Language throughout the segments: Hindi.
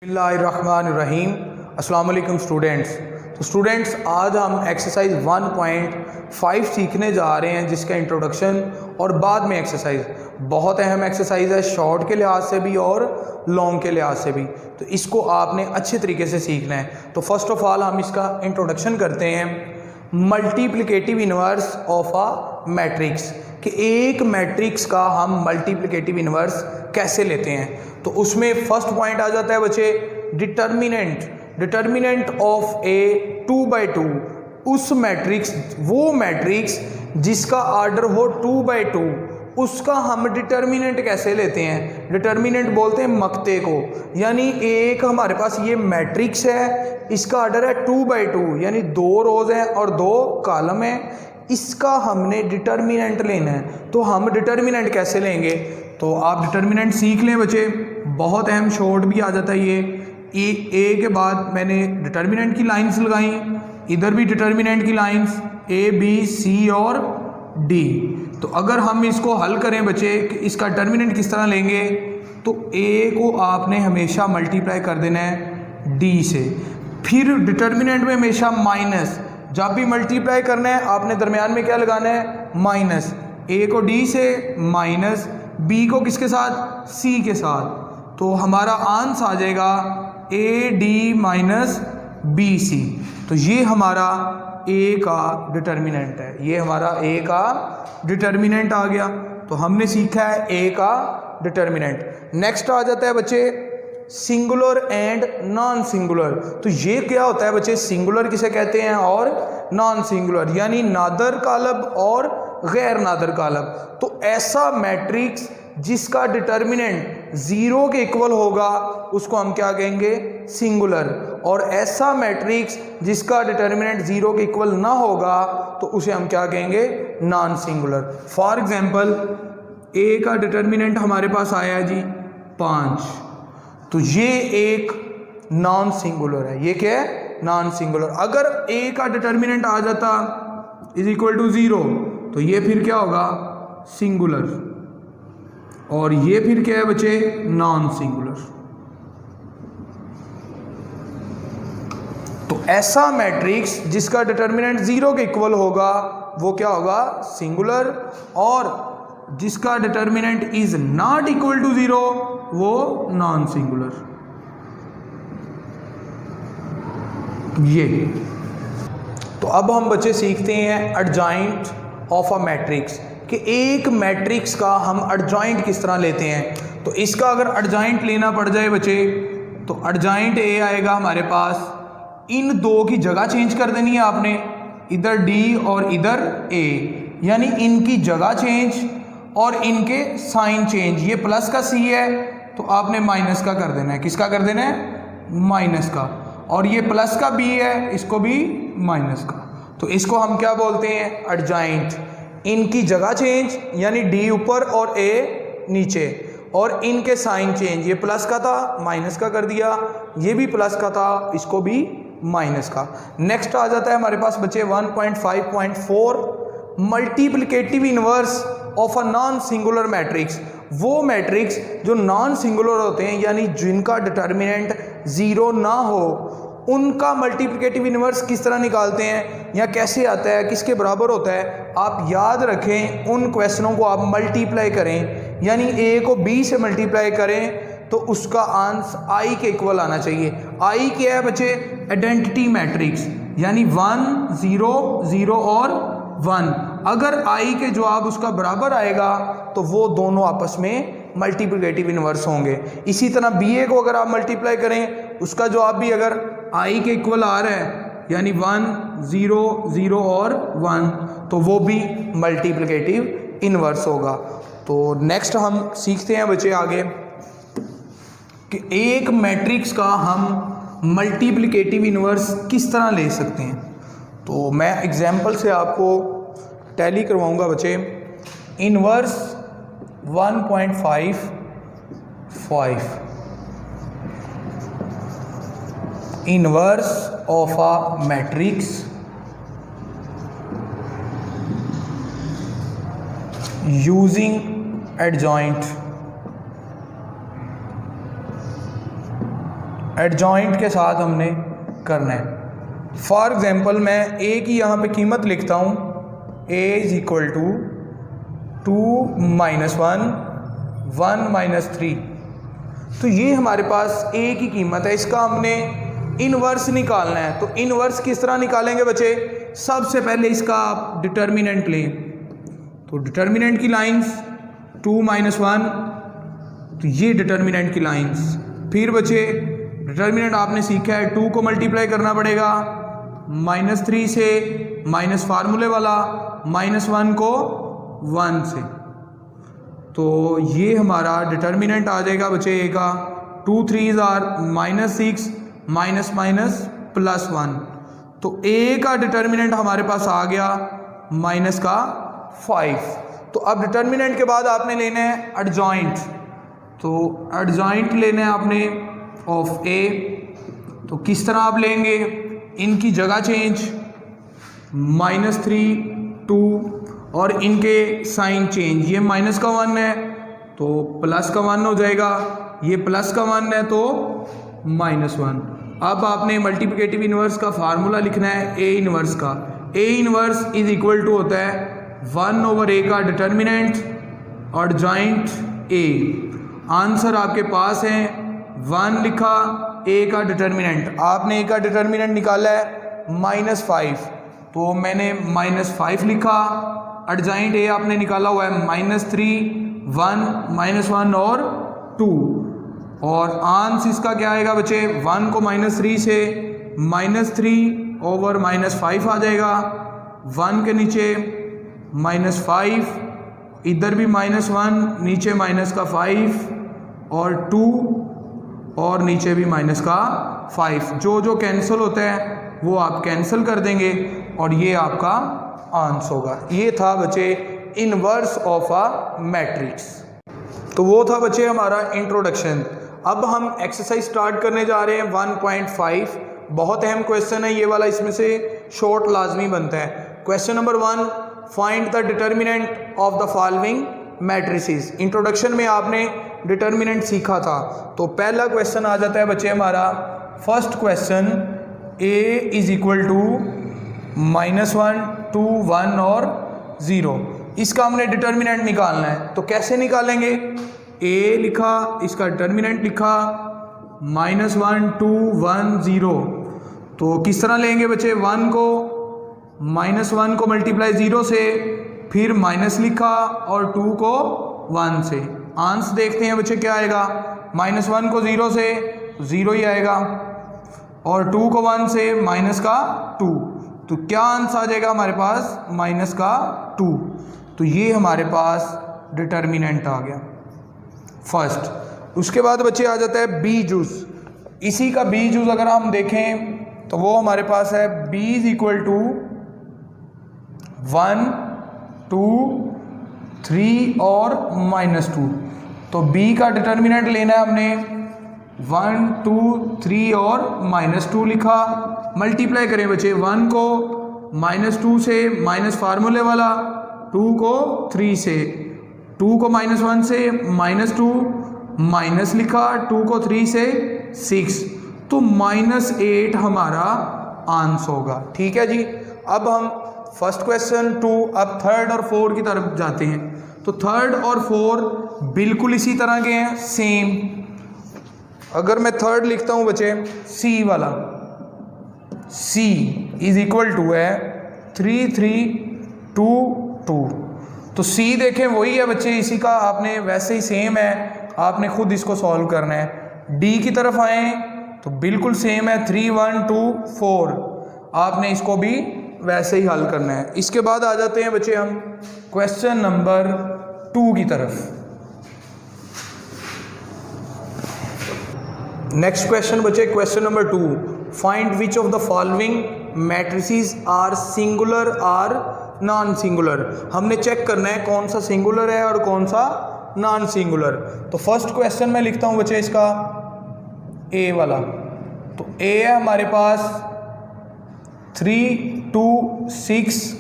बिस्मिल्लाहिर्रहमानिर्रहीम। अस्सलाम वालेकुम स्टूडेंट्स। तो स्टूडेंट्स, आज हम एक्सरसाइज 1.5 सीखने जा रहे हैं, जिसका इंट्रोडक्शन और बाद में एक्सरसाइज बहुत अहम एक्सरसाइज है, शॉर्ट के लिहाज से भी और लॉन्ग के लिहाज से भी। तो इसको आपने अच्छे तरीके से सीखना है। तो फर्स्ट ऑफ ऑल हम इसका इंट्रोडक्शन करते हैं। Multiplicative inverse of a matrix, कि एक मैट्रिक्स का हम मल्टीप्लिकेटिव इन्वर्स कैसे लेते हैं। तो उसमें फर्स्ट पॉइंट आ जाता है बच्चे, डिटर्मिनेंट ऑफ ए 2/2। उस मैट्रिक्स, वो मैट्रिक्स जिसका आर्डर हो 2/2, उसका हम डिटर्मिनेंट कैसे लेते हैं। डिटर्मिनेंट बोलते हैं मक्ते को। यानी एक हमारे पास ये मैट्रिक्स है, इसका आर्डर है 2/2, यानी 2 रोज हैं और 2 कॉलम हैं। इसका हमने डिटर्मिनेंट लेना है। तो हम डिटर्मिनेंट कैसे लेंगे, तो आप डिटर्मिनेंट सीख लें बच्चे, बहुत अहम, शॉर्ट भी आ जाता है ये। ए के बाद मैंने डिटर्मिनेंट की लाइंस लगाई, इधर भी डिटर्मिनेंट की लाइंस ए बी सी और डी। तो अगर हम इसको हल करें बच्चे कि इसका डिटर्मिनेंट किस तरह लेंगे, तो ए को आपने हमेशा मल्टीप्लाई कर देना है डी से। फिर डिटर्मिनेंट में हमेशा माइनस, जब भी मल्टीप्लाई करना है आपने दरमियान में क्या लगाना है, माइनस। ए को डी से, माइनस बी को किसके साथ, सी के साथ। तो हमारा आंसर आ जाएगा A D minus B C. तो ये हमारा ए का डिटर्मिनेंट है, ये हमारा ए का डिटर्मिनेंट आ गया। तो हमने सीखा है ए का डिटर्मिनेंट। नेक्स्ट आ जाता है बच्चे सिंगुलर एंड नॉन सिंगुलर। तो ये क्या होता है बच्चे, सिंगुलर किसे कहते हैं और नॉन सिंगुलर, यानी नादर कालब और गैर नादर कालब। तो ऐसा मैट्रिक्स जिसका डिटर्मिनेंट 0 के इक्वल होगा उसको हम क्या कहेंगे, सिंगुलर। और ऐसा मैट्रिक्स जिसका डिटर्मिनेंट 0 के इक्वल ना होगा तो उसे हम क्या कहेंगे, नॉन सिंगुलर। फॉर एग्जांपल ए का डिटर्मिनेंट हमारे पास आया है जी 5, तो ये एक नॉन सिंगुलर है। ये क्या है, नॉन सिंगुलर। अगर ए का डिटर्मिनेंट आ जाता इज इक्वल टू 0, तो ये फिर क्या होगा, सिंगुलर। और ये फिर क्या है बच्चे, नॉन सिंगुलर। तो ऐसा मैट्रिक्स जिसका डिटर्मिनेंट 0 के इक्वल होगा वो क्या होगा, सिंगुलर। और जिसका determinant is not equal to 0 वो नॉन सिंगुलर। ये तो अब हम बच्चे सीखते हैं एडजॉइंट ऑफ अ मैट्रिक्स, कि एक मैट्रिक्स का हम एडजॉइंट किस तरह लेते हैं। तो इसका अगर एडजॉइंट लेना पड़ जाए बच्चे, तो एडजॉइंट ए आएगा हमारे पास। इन दो की जगह चेंज कर देनी है आपने, इधर डी और इधर ए, यानी इनकी जगह चेंज और इनके साइन चेंज। ये प्लस का सी है तो आपने माइनस का कर देना है। किसका कर देना है, माइनस का। और ये प्लस का बी है, इसको भी माइनस का। तो इसको हम क्या बोलते हैं, एडजॉइंट। इनकी जगह चेंज, यानी डी ऊपर और ए नीचे, और इनके साइन चेंज। ये प्लस का था, माइनस का कर दिया, ये भी प्लस का था, इसको भी माइनस का। नेक्स्ट आ जाता है हमारे पास बच्चे 1.5.4 multiplicative inverse of a non singular matrix. वो मैट्रिक्स जो नॉन सिंगुलर होते हैं, यानी जिनका डिटर्मिनेंट 0 ना हो, उनका मल्टीप्लिकेटिव इन्वर्स किस तरह निकालते हैं या कैसे आता है, किसके बराबर होता है। आप याद रखें, उन क्वेश्चनों को आप मल्टीप्लाई करें, यानी ए को बी से मल्टीप्लाई करें तो उसका आंसर आई के इक्वल आना चाहिए। आई क्या है बच्चे, आइडेंटिटी मैट्रिक्स, यानी 1 0 0 और 1। अगर आई के जवाब उसका बराबर आएगा तो वो दोनों आपस में मल्टीप्लिकेटिव इन्वर्स होंगे। इसी तरह बी ए को अगर आप मल्टीप्लाई करें, उसका जवाब भी अगर आई के इक्वल आ रहा है, यानी 1 0 0 और 1, तो वो भी मल्टीप्लिकेटिव इन्वर्स होगा। तो नेक्स्ट हम सीखते हैं बच्चे आगे कि एक मैट्रिक्स का हम मल्टीप्लिकेटिव इन्वर्स किस तरह ले सकते हैं। तो मैं एग्जाम्पल से आपको टैली करवाऊंगा बच्चे। Inverse 1.55 inverse of a matrix using adjoint adjoint के साथ हमने करना है। फॉर एग्जांपल मैं ए की यहाँ पे कीमत लिखता हूँ, a इज़ इक्वल टू 2 - 1 1 - 3। तो ये हमारे पास a की कीमत है, इसका हमने इनवर्स निकालना है। तो इनवर्स किस तरह निकालेंगे बच्चे? सबसे पहले इसका आप डिटर्मिनेंट लें, तो डिटर्मिनेंट की लाइंस 2 - 1, तो ये डिटर्मिनेंट की लाइंस। फिर बच्चे डिटर्मिनेंट आपने सीखा है 2 को मल्टीप्लाई करना पड़ेगा -3 से, माइनस फार्मूले वाला -1 को 1 से, तो ये हमारा डिटर्मिनेंट आ जाएगा बच्चे ए का 2 3s आर -6 माइनस +1। तो ए का डिटर्मिनेंट हमारे पास आ गया माइनस का 5। तो अब डिटर्मिनेंट के बाद आपने लेना है एडजॉइंट, तो एडजॉइंट लेना है आपने ऑफ ए। तो किस तरह आप लेंगे? इनकी जगह चेंज, -3 2 और इनके साइन चेंज, ये माइनस का 1 है तो प्लस का 1 हो जाएगा, ये प्लस का 1 है तो -1। अब आपने मल्टीप्लिकेटिव इन्वर्स का फार्मूला लिखना है ए इन्वर्स का। A inverse is equal to होता है 1/a का डिटर्मिनेंट और जॉइंट ए। आंसर आपके पास है 1 लिखा, ए का डिटर्मिनेंट आपने ए का डिटर्मिनेंट निकाला है -5, तो मैंने -5 लिखा। एडजॉइंट ए आपने निकाला हुआ है -3 1 -1 और 2, और आंसर इसका क्या आएगा बच्चे? 1 को -3 से -3/-5 आ जाएगा, 1 के नीचे -5, इधर भी -1, नीचे माइनस का 5 और 2 और नीचे भी माइनस का 5। जो जो कैंसिल होता है वो आप कैंसिल कर देंगे और ये आपका आंसर होगा। ये था बच्चे इनवर्स ऑफ अ मैट्रिक्स। तो वो था बच्चे हमारा इंट्रोडक्शन। अब हम एक्सरसाइज स्टार्ट करने जा रहे हैं 1.5। बहुत अहम क्वेश्चन है ये वाला, इसमें से शॉर्ट लाजमी बनता है। Question number 1, find the determinant of the following matrices. Introduction में आपने डिटर्मिनेंट सीखा था, तो पहला क्वेश्चन आ जाता है बच्चे हमारा first question, a is equal to -1 2 1 और 0। इसका हमने डिटर्मिनेंट निकालना है, तो कैसे निकालेंगे? a लिखा, इसका डिटर्मिनेंट लिखा -1 2 1 0। तो किस तरह लेंगे बच्चे? 1 को -1 को मल्टीप्लाई 0 से, फिर माइनस लिखा और 2 को 1 से। आंसर देखते हैं बच्चे क्या आएगा? -1 को 0 से 0 ही आएगा और 2 को 1 से माइनस का 2, तो क्या आंसर आ जाएगा हमारे पास? माइनस का 2। तो ये हमारे पास डिटर्मिनेंट आ गया फर्स्ट। उसके बाद बच्चे आ जाता है बी जूस। इसी का बी जूस अगर हम देखें तो वो हमारे पास है b इज इक्वल टू 1 2 3 और -2। तो b का डिटर्मिनेंट लेना है हमने 1 2 3 और -2 लिखा। मल्टीप्लाई करें बच्चे 1 को -2 से, माइनस फार्मूले वाला, 2 को 3 से, 2 को -1 से -2, माइनस लिखा, 2 को 3 से 6, तो -8 हमारा आंसर होगा। ठीक है जी। अब हम फर्स्ट क्वेश्चन 2, अब थर्ड और 4 की तरफ जाते हैं। तो थर्ड और 4 बिल्कुल इसी तरह के हैं, सेम। अगर मैं थर्ड लिखता हूं बच्चे c वाला, c इज इक्वल टू है 3 3 2 2। तो c देखें वही है बच्चे, इसी का आपने वैसे ही सेम है, आपने खुद इसको सॉल्व करना है। d की तरफ आए तो बिल्कुल सेम है 3 1 2 4, आपने इसको भी वैसे ही हल करना है। इसके बाद आ जाते हैं बच्चे हम क्वेश्चन नंबर 2 की तरफ। नेक्स्ट क्वेश्चन बच्चे question number 2, find which of the following matrices are singular or non singular. हमने चेक करना है कौन सा सिंगुलर है और कौन सा नॉन सिंगुलर। तो फर्स्ट क्वेश्चन मैं लिखता हूं बच्चे इसका ए वाला। तो ए है हमारे पास 3 2 6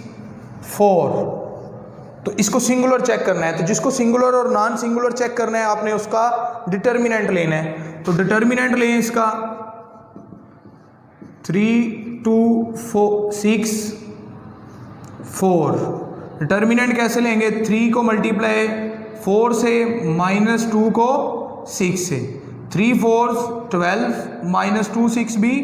4। तो इसको सिंगुलर चेक करना है, तो जिसको सिंगुलर और नॉन सिंगुलर चेक करना है आपने उसका डिटर्मिनेंट लेना है। तो डिटर्मिनेंट लें इसका 3 2 4 6 4। डिटर्मिनेंट कैसे लेंगे, 3 को मल्टीप्लाई 4 से, -2 को 6 से, 3 4 12 -2 6 भी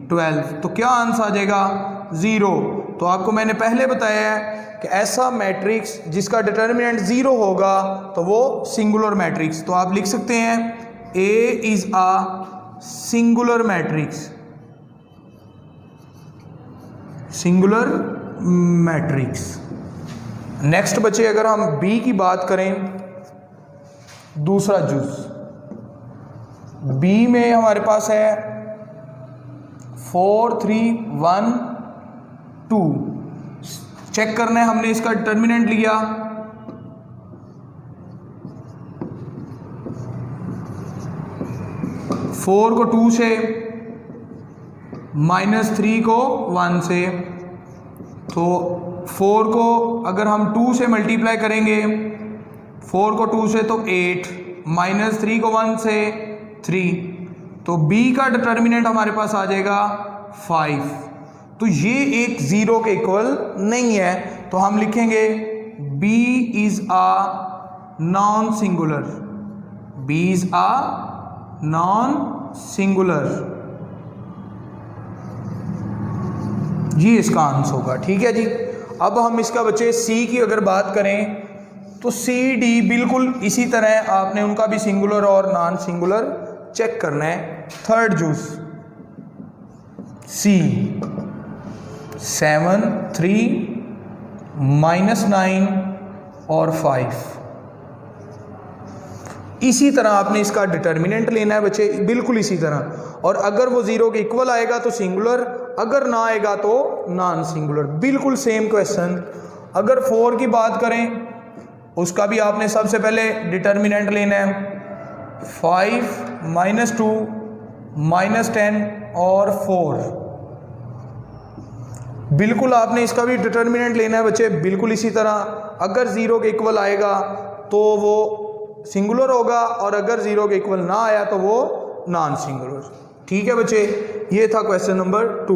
12। तो क्या आंसर आ जाएगा 0। तो आपको मैंने पहले बताया है कि ऐसा मैट्रिक्स जिसका डिटर्मिनेंट 0 होगा तो वो सिंगुलर मैट्रिक्स। तो आप लिख सकते हैं A is a singular matrix, singular matrix. Next बच्चे अगर हम B की बात करें, दूसरा जुज B में हमारे पास है 4 3 1 2। चेक करना है, हमने इसका डिटर्मिनेंट लिया, फोर को 2 से, -3 को 1 से। तो 4 को अगर हम 2 से मल्टीप्लाई करेंगे, 4 को 2 से तो 8, -3 को 1 से 3। तो B का डिटर्मिनेंट हमारे पास आ जाएगा 5। तो ये एक 0 के इक्वल नहीं है, तो हम लिखेंगे B is a non singular, B is a non singular. ये इसका आंसर होगा। ठीक है जी। अब हम इसका बच्चे C की अगर बात करें तो C D बिल्कुल इसी तरह आपने उनका भी सिंगुलर और नॉन सिंगुलर चेक करना है। थर्ड जूस C 7 3 -9 और 5। इसी तरह आपने इसका डिटर्मिनेंट लेना है बच्चे, बिल्कुल इसी तरह। और अगर वो 0 के इक्वल आएगा तो सिंगुलर, अगर ना आएगा तो नॉन सिंगुलर। बिल्कुल सेम क्वेश्चन। अगर 4 की बात करें उसका भी आपने सबसे पहले डिटर्मिनेंट लेना है, 5 -2 -10 और 4। बिल्कुल आपने इसका भी डिटर्मिनेंट लेना है बच्चे, बिल्कुल इसी तरह। अगर 0 के इक्वल आएगा तो वो सिंगुलर होगा, और अगर 0 के इक्वल ना आया तो वो नॉन सिंगुलर। ठीक है बच्चे, ये था क्वेश्चन नंबर 2।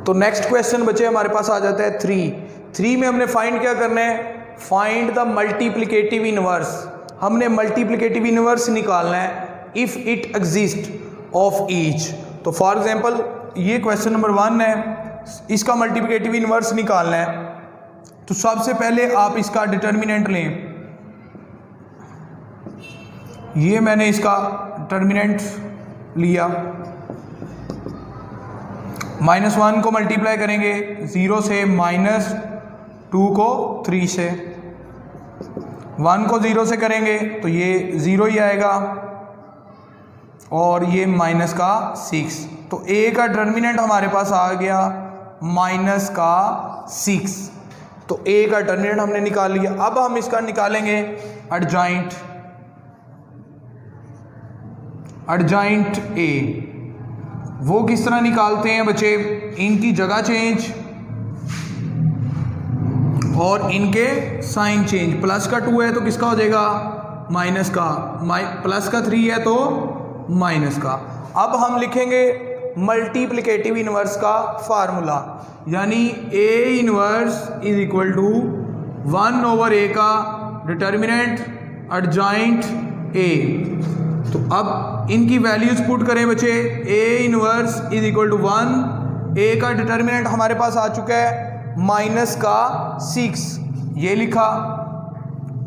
तो नेक्स्ट क्वेश्चन बच्चे हमारे पास आ जाता है 3 में हमने फाइंड क्या करना है, फाइंड द मल्टीप्लिकेटिव इनवर्स। हमने मल्टीप्लिकेटिव इनवर्स निकालना है if it exist of each. तो फॉर एग्जांपल ये क्वेश्चन नंबर 1 है, इसका मल्टीप्लिकेटिव इनवर्स निकालना है। तो सबसे पहले आप इसका डिटर्मिनेंट लें। ये मैंने इसका डिटर्मिनेंट लिया, -1 को मल्टीप्लाई करेंगे 0 से, -2 को 3 से, 1 को 0 से करेंगे तो ये 0 ही आएगा, और ये -6। तो A का डिटर्मिनेंट हमारे पास आ गया -6। तो A का डिटर्मिनेंट हमने निकाल लिया। अब हम इसका निकालेंगे एडजॉइंट A। वो किस तरह निकालते हैं बच्चे, इनकी जगह चेंज और इनके साइन चेंज। प्लस का 2 है तो किसका हो जाएगा, माइनस का, प्लस का 3 है तो माइनस का। अब हम लिखेंगे मल्टीप्लिकेटिव इनवर्स का फार्मूला, यानी A inverse is equal to 1/A का डिटर्मिनेंट एडजॉइंट A। तो अब इनकी वैल्यूज पुट करें बच्चे, A inverse is equal to 1, A का डिटर्मिनेंट हमारे पास आ चुका है -6, ये लिखा।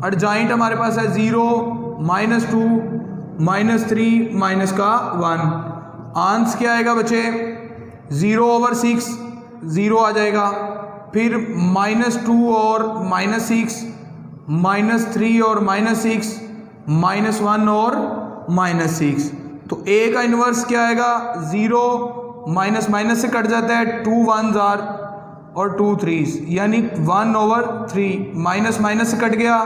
एडजॉइंट हमारे पास है 0, -2, -3, -1। आंसर क्या आएगा बच्चे, 0/6, 0 आ जाएगा। फिर -2 और -6, -3 और -6, -1 और -6। तो A का इन्वर्स क्या आएगा, 0 माइनस से कट जाता है, 2 1s और 2 3s, यानी 1/3। माइनस से कट गया,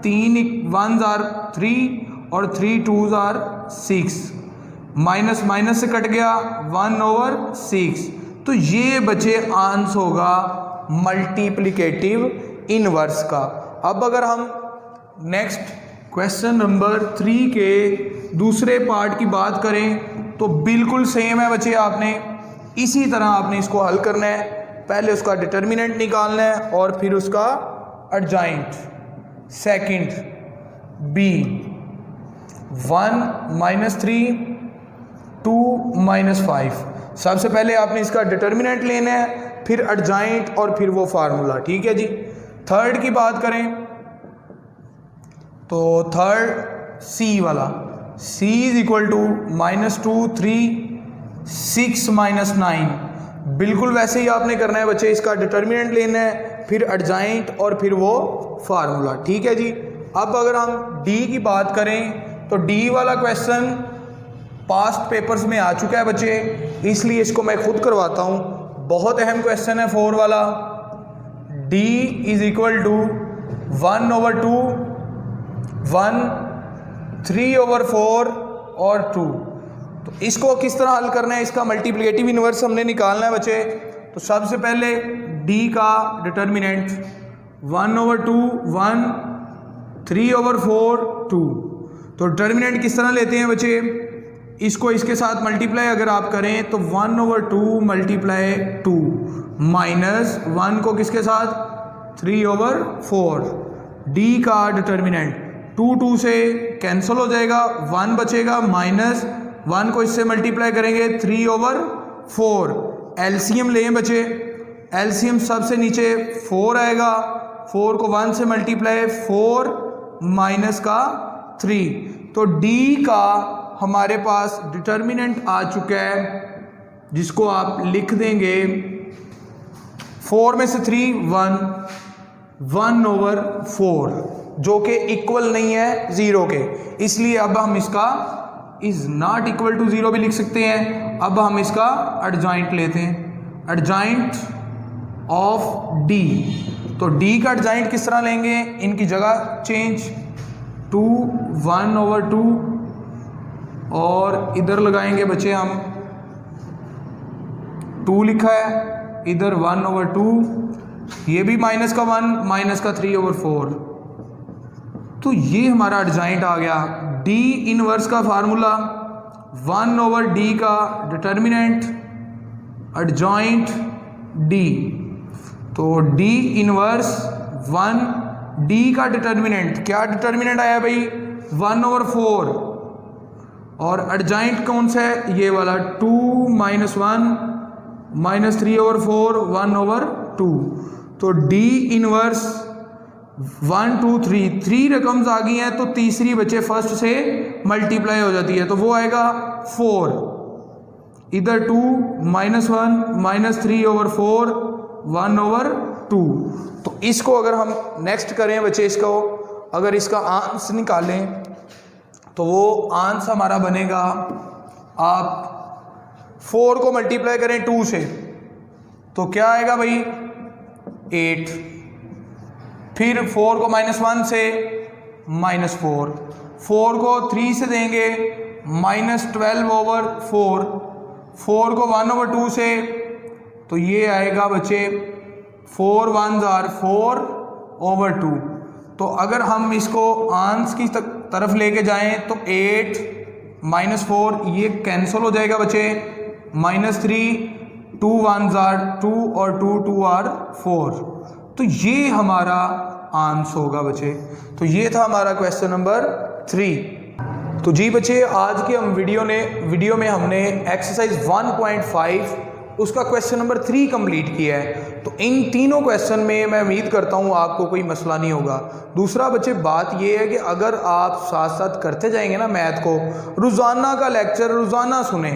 3 1s 3 और 3 2s 6। माइनस से कट गया 1/6। तो ये बचे आंसर होगा मल्टीप्लिकेटिव इनवर्स का। अब अगर हम नेक्स्ट क्वेश्चन नंबर 3 के दूसरे पार्ट की बात करें तो बिल्कुल सेम है बच्चे। आपने इसी तरह आपने इसको हल करना है, पहले उसका डिटर्मिनेंट निकालना है और फिर उसका एडजॉइंट। Second B 1 - 3 2 - 5। सबसे पहले आपने इसका डिटर्मिनेंट लेना है, फिर एडजॉइंट और फिर वो फार्मूला, ठीक है जी। थर्ड की बात करें तो थर्ड सी वाला, c = -2 3 6 - 9। बिल्कुल वैसे ही आपने करना है बच्चे, इसका डिटर्मिनेंट लेना है, फिर एडजॉइंट और फिर वो फार्मूला, ठीक है जी। अब अगर हम डी की बात करें तो डी वाला क्वेश्चन पास्ट पेपर्स में आ चुका है बच्चे, इसलिए इसको मैं खुद करवाता हूँ। बहुत अहम क्वेश्चन है 4 वाला। d = 1/2 1 3/4 और 2। तो इसको किस तरह हल करना है, इसका मल्टीप्लिकेटिव इन्वर्स हमने निकालना है बच्चे। तो सबसे पहले d का डिटर्मिनेंट 1/2 1 3/4 2। तो डिटर्मिनेंट किस तरह लेते हैं बच्चे, इसको इसके साथ मल्टीप्लाई अगर आप करें तो 1/2 × 2 माइनस 1 को किसके साथ 3/4। d का डिटर्मिनेंट 2 से कैंसिल हो जाएगा, 1 बचेगा, माइनस 1 को इससे मल्टीप्लाई करेंगे 3/4। एलसीएम लें बच्चे, एलसीएम सबसे नीचे 4 आएगा, 4 को 1 से मल्टीप्लाई 4 माइनस का 3। तो d का हमारे पास डिटर्मिनेंट आ चुका है, जिसको आप लिख देंगे 4 में से 3 1/4, जो कि इक्वल नहीं है 0 के, इसलिए अब हम इसका इज नॉट इक्वल टू 0 भी लिख सकते हैं। अब हम इसका एडजॉइंट लेते हैं, एडजॉइंट ऑफ d। तो d का एडजॉइंट किस तरह लेंगे, इनकी जगह चेंज 2 1/2 और इधर लगाएंगे बच्चे हम 2 लिखा है, इधर 1/2, ये भी माइनस का 1 माइनस का 3/4। तो ये हमारा एडजॉइंट आ गया। d इनवर्स का फार्मूला 1/d का डिटर्मिनेंट एडजॉइंट d। तो d इनवर्स 1 d का डिटर्मिनेंट, क्या डिटर्मिनेंट आया भाई 1/4, और एडजॉइंट कौन सा है ये वाला 2 - 1 माइनस 3/4 1/2। तो d इनवर्स 1 2 3 रकम्स आ गई हैं, तो तीसरी बच्चे फर्स्ट से मल्टीप्लाई हो जाती है, तो वो आएगा 4, इधर 2 -1 माइनस 3/4 1/2। तो इसको अगर हम नेक्स्ट करें बच्चे, इसको अगर इसका आंस निकालें तो वो आंस हमारा बनेगा, आप 4 को मल्टीप्लाई करें 2 से तो क्या आएगा भाई 8, फिर 4 को -1 से -4, 4 को 3 से देंगे -12/4, 4 को 1/2 से तो ये आएगा बच्चे 4 1s are 4/2। तो अगर हम इसको आंस की तरफ लेके जाएं तो 8 -4 ये कैंसिल हो जाएगा बच्चे, -3 2 1s are 2 और 2 2 are 4। तो ये हमारा आंस होगा बच्चे। तो ये था हमारा क्वेश्चन नंबर 3। तो जी बच्चे, आज की हम वीडियो में हमने एक्सरसाइज 1.5 उसका क्वेश्चन नंबर 3 कंप्लीट किया है। तो इन तीनों क्वेश्चन में मैं उम्मीद करता हूँ आपको कोई मसला नहीं होगा। दूसरा बच्चे बात ये है कि अगर आप साथ साथ करते जाएंगे ना मैथ को, रोज़ाना का लेक्चर रोज़ाना सुने।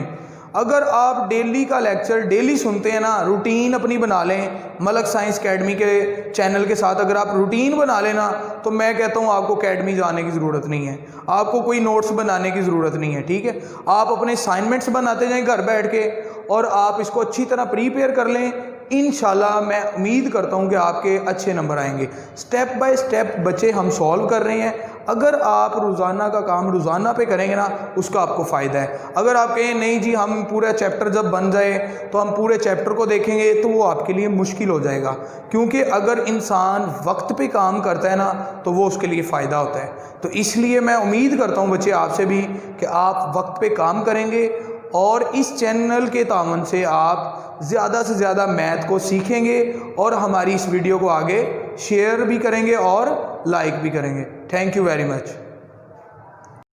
अगर आप डेली का लेक्चर डेली सुनते हैं ना, रूटीन अपनी बना लें, मलक साइंस एकेडमी के चैनल के साथ अगर आप रूटीन बना लेना, तो मैं कहता हूँ आपको एकेडमी जाने की ज़रूरत नहीं है, आपको कोई नोट्स बनाने की ज़रूरत नहीं है। ठीक है, आप अपने असाइनमेंट्स बनाते जाएं घर बैठ के और आप इसको अच्छी तरह प्रीपेयर कर लें। इंशाल्लाह मैं उम्मीद करता हूं कि आपके अच्छे नंबर आएंगे। स्टेप बाय स्टेप बच्चे हम सॉल्व कर रहे हैं। अगर आप रोज़ाना का काम रोज़ाना पे करेंगे ना, उसका आपको फ़ायदा है। अगर आप कहें नहीं जी हम पूरा चैप्टर जब बन जाए तो हम पूरे चैप्टर को देखेंगे, तो वो आपके लिए मुश्किल हो जाएगा। क्योंकि अगर इंसान वक्त पे काम करता है ना, तो वो उसके लिए फ़ायदा होता है। तो इसलिए मैं उम्मीद करता हूँ बच्चे आपसे भी कि आप वक्त पे काम करेंगे और इस चैनल के तावन से आप ज़्यादा से ज़्यादा मैथ को सीखेंगे और हमारी इस वीडियो को आगे शेयर भी करेंगे और लाइक भी करेंगे। Thank you very much.